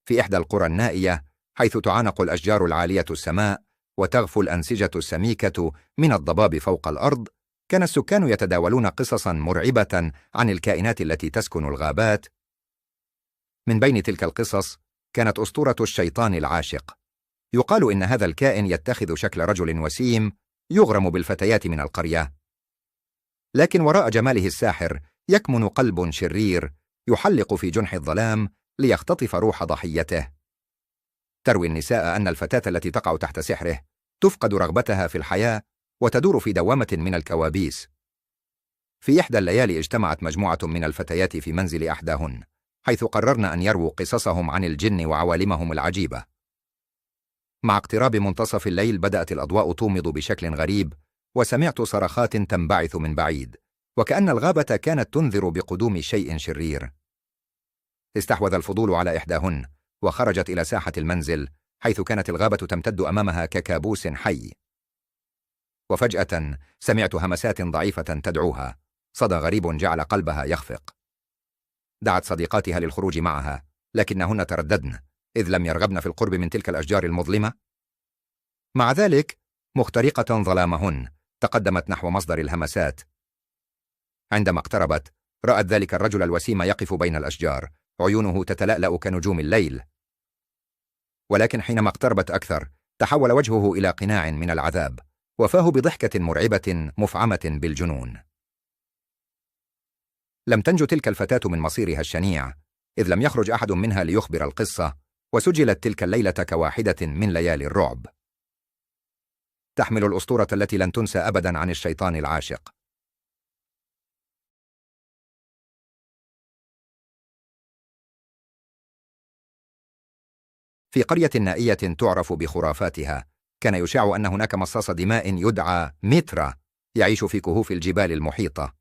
في إحدى القرى النائية، حيث تعانق الأشجار العالية السماء وتغفو الأنسجة السميكة من الضباب فوق الأرض، كان السكان يتداولون قصصاً مرعبة عن الكائنات التي تسكن الغابات. من بين تلك القصص كانت أسطورة الشيطان العاشق. يقال إن هذا الكائن يتخذ شكل رجل وسيم يغرم بالفتيات من القرية، لكن وراء جماله الساحر يكمن قلب شرير يحلق في جنح الظلام ليختطف روح ضحيته. تروي النساء أن الفتاة التي تقع تحت سحره تفقد رغبتها في الحياة وتدور في دوامة من الكوابيس. في إحدى الليالي اجتمعت مجموعة من الفتيات في منزل أحداهن، حيث قررن أن يرووا قصصهم عن الجن وعوالمهم العجيبة. مع اقتراب منتصف الليل بدأت الأضواء تومض بشكل غريب، وسمعت صرخات تنبعث من بعيد، وكأن الغابة كانت تنذر بقدوم شيء شرير. استحوذ الفضول على إحداهن، وخرجت إلى ساحة المنزل، حيث كانت الغابة تمتد أمامها ككابوس حي. وفجأة سمعت همسات ضعيفة تدعوها، صدى غريب جعل قلبها يخفق. دعت صديقاتها للخروج معها، لكنهن ترددن، إذ لم يرغبن في القرب من تلك الأشجار المظلمة. مع ذلك، مخترقة ظلامهن، تقدمت نحو مصدر الهمسات. عندما اقتربت، رأت ذلك الرجل الوسيم يقف بين الأشجار، عيونه تتلألأ كنجوم الليل. ولكن حينما اقتربت أكثر، تحول وجهه إلى قناع من العذاب، وفاه بضحكة مرعبة مفعمة بالجنون. لم تنج تلك الفتاة من مصيرها الشنيع، إذ لم يخرج أحد منها ليخبر القصة، وسجلت تلك الليلة كواحدة من ليالي الرعب. تحمل الأسطورة التي لن تنسى أبدا عن الشيطان العاشق. في قرية نائية تعرف بخرافاتها، كان يشاع أن هناك مصاص دماء يدعى ميترا يعيش في كهوف الجبال المحيطة.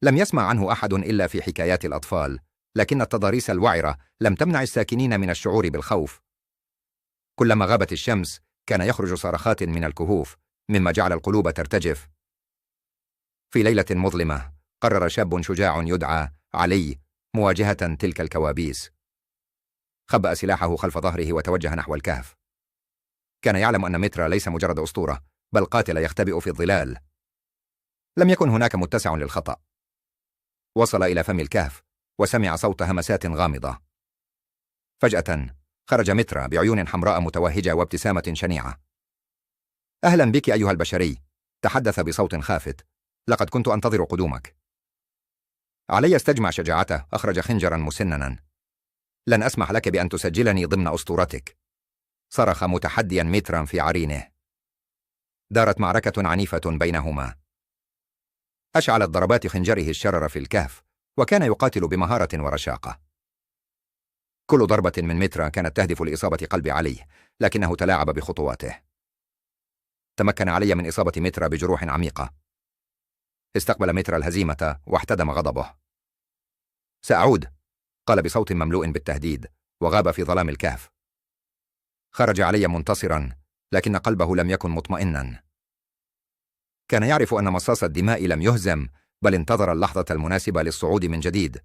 لم يسمع عنه أحد إلا في حكايات الأطفال، لكن التضاريس الوعرة لم تمنع الساكنين من الشعور بالخوف. كلما غابت الشمس كان يخرج صرخات من الكهوف، مما جعل القلوب ترتجف. في ليلة مظلمة قرر شاب شجاع يدعى علي مواجهة تلك الكوابيس. خبأ سلاحه خلف ظهره وتوجه نحو الكهف. كان يعلم أن مترا ليس مجرد أسطورة، بل قاتل يختبئ في الظلال. لم يكن هناك متسع للخطأ. وصل إلى فم الكهف وسمع صوت همسات غامضة. فجأة خرج مترا بعيون حمراء متوهجة وابتسامة شنيعة. أهلا بك أيها البشري، تحدث بصوت خافت، لقد كنت أنتظر قدومك. علي استجمع شجاعته، أخرج خنجرا مسننا. لن أسمح لك بأن تسجلني ضمن أسطورتك، صرخ متحديا مترا في عرينه. دارت معركة عنيفة بينهما. أشعلت ضربات خنجره الشرر في الكهف، وكان يقاتل بمهارة ورشاقة. كل ضربة من مترا كانت تهدف لإصابة قلب علي، لكنه تلاعب بخطواته. تمكن علي من إصابة مترا بجروح عميقة. استقبل مترا الهزيمة واحتدم غضبه. سأعود، قال بصوت مملوء بالتهديد، وغاب في ظلام الكهف. خرج علي منتصرا، لكن قلبه لم يكن مطمئنا. كان يعرف أن مصاص الدماء لم يهزم، بل انتظر اللحظة المناسبة للصعود من جديد.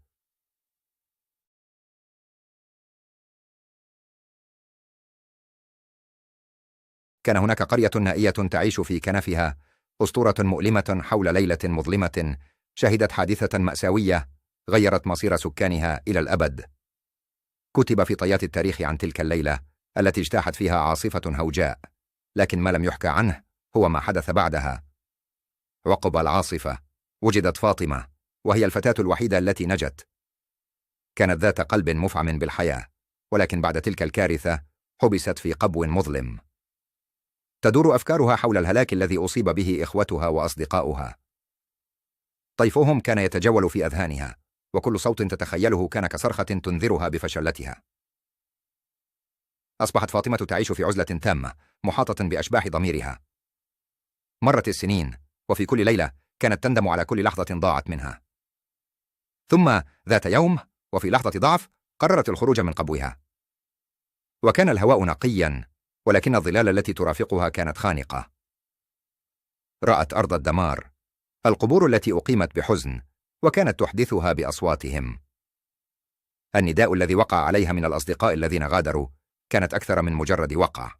كان هناك قرية نائية تعيش في كنفها أسطورة مؤلمة حول ليلة مظلمة شهدت حادثة مأساوية غيرت مصير سكانها إلى الأبد. كتب في طيات التاريخ عن تلك الليلة التي اجتاحت فيها عاصفة هوجاء، لكن ما لم يحكى عنه هو ما حدث بعدها. عقب العاصفة وجدت فاطمة، وهي الفتاة الوحيدة التي نجت. كانت ذات قلب مفعم بالحياة، ولكن بعد تلك الكارثة حبست في قبو مظلم. تدور أفكارها حول الهلاك الذي أصيب به إخوتها وأصدقاؤها. طيفهم كان يتجول في أذهانها، وكل صوت تتخيله كان كصرخة تنذرها بفشلتها. أصبحت فاطمة تعيش في عزلة تامة، محاطة بأشباح ضميرها. مرت السنين، وفي كل ليلة كانت تندم على كل لحظة ضاعت منها. ثم ذات يوم، وفي لحظة ضعف، قررت الخروج من قبوها. وكان الهواء نقيا، ولكن الظلال التي ترافقها كانت خانقة. رأت أرض الدمار، القبور التي أقيمت بحزن، وكانت تحدثها بأصواتهم. النداء الذي وقع عليها من الأصدقاء الذين غادروا كانت أكثر من مجرد وقع.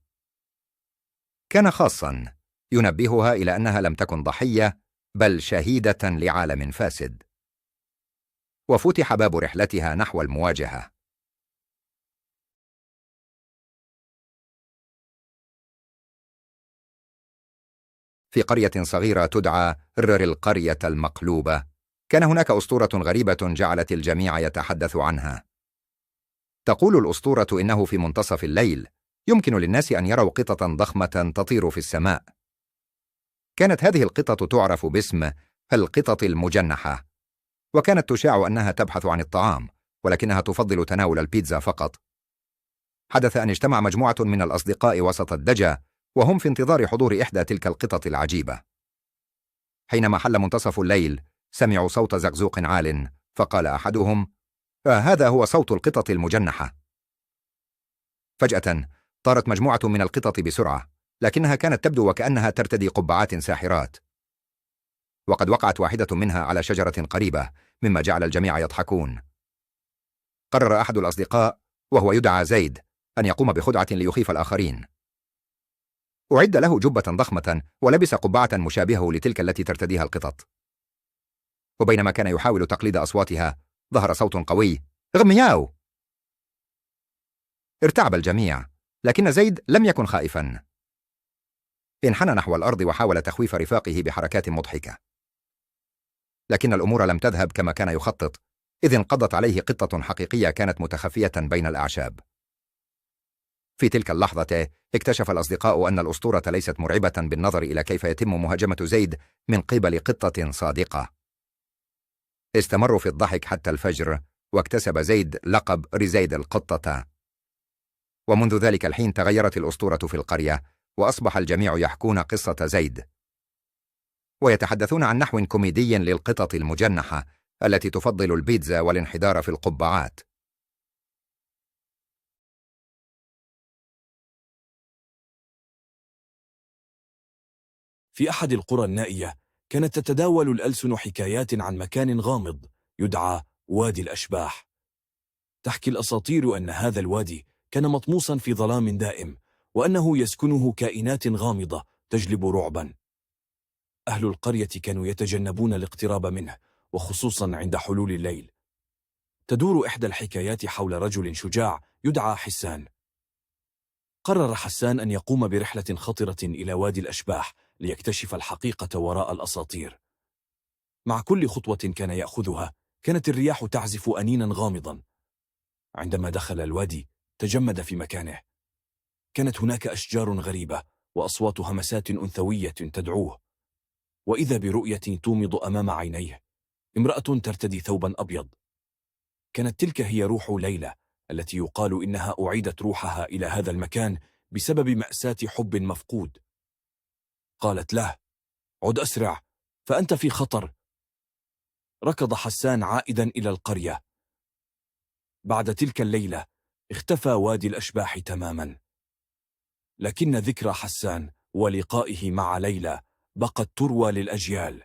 كان خاصاً ينبهها إلى أنها لم تكن ضحية بل شهيدة لعالم فاسد. وفتح باب رحلتها نحو المواجهة. في قرية صغيرة تدعى القرية المقلوبة، كان هناك أسطورة غريبة جعلت الجميع يتحدث عنها. تقول الأسطورة إنه في منتصف الليل يمكن للناس أن يروا قطة ضخمة تطير في السماء. كانت هذه القطة تعرف باسم القطط المجنحة، وكانت تشاع أنها تبحث عن الطعام، ولكنها تفضل تناول البيتزا فقط. حدث أن اجتمع مجموعة من الأصدقاء وسط الدجا وهم في انتظار حضور إحدى تلك القطط العجيبة. حينما حل منتصف الليل سمعوا صوت زقزوق عال، فقال أحدهم: هذا هو صوت القطط المجنحة. فجأة طارت مجموعة من القطط بسرعة، لكنها كانت تبدو وكأنها ترتدي قبعات ساحرات، وقد وقعت واحدة منها على شجرة قريبة، مما جعل الجميع يضحكون. قرر أحد الأصدقاء وهو يدعى زيد أن يقوم بخدعة ليخيف الآخرين. أعد له جبة ضخمة ولبس قبعة مشابهة لتلك التي ترتديها القطط. وبينما كان يحاول تقليد أصواتها ظهر صوت قوي: غمياو! ارتعب الجميع، لكن زيد لم يكن خائفا. انحنى نحو الأرض وحاول تخويف رفاقه بحركات مضحكة، لكن الأمور لم تذهب كما كان يخطط، إذ انقضت عليه قطة حقيقية كانت متخفية بين الأعشاب. في تلك اللحظة اكتشف الأصدقاء أن الأسطورة ليست مرعبة بالنظر إلى كيف يتم مهاجمة زيد من قبل قطة صادقة. استمروا في الضحك حتى الفجر، واكتسب زيد لقب رزيد القطة. ومنذ ذلك الحين تغيرت الأسطورة في القرية، وأصبح الجميع يحكون قصة زيد، ويتحدثون عن نحو كوميدي للقطط المجنحة التي تفضل البيتزا والانحدار في القبعات. في أحد القرى النائية كانت تتداول الألسن حكايات عن مكان غامض يدعى وادي الأشباح. تحكي الأساطير أن هذا الوادي كان مطموسا في ظلام دائم، وأنه يسكنه كائنات غامضة تجلب رعبا. أهل القرية كانوا يتجنبون الاقتراب منه، وخصوصا عند حلول الليل. تدور إحدى الحكايات حول رجل شجاع يدعى حسان. قرر حسان أن يقوم برحلة خطرة إلى وادي الأشباح ليكتشف الحقيقة وراء الأساطير. مع كل خطوة كان يأخذها كانت الرياح تعزف أنينا غامضا. عندما دخل الوادي تجمد في مكانه. كانت هناك أشجار غريبة وأصوات همسات أنثوية تدعوه، وإذا برؤية تومض أمام عينيه: امرأة ترتدي ثوبا أبيض. كانت تلك هي روح ليلى، التي يقال إنها أعيدت روحها إلى هذا المكان بسبب مأساة حب مفقود. قالت له: عد أسرع، فأنت في خطر. ركض حسان عائدا إلى القرية. بعد تلك الليلة اختفى وادي الأشباح تماما، لكن ذكرى حسان ولقائه مع ليلى بقت تروى للأجيال.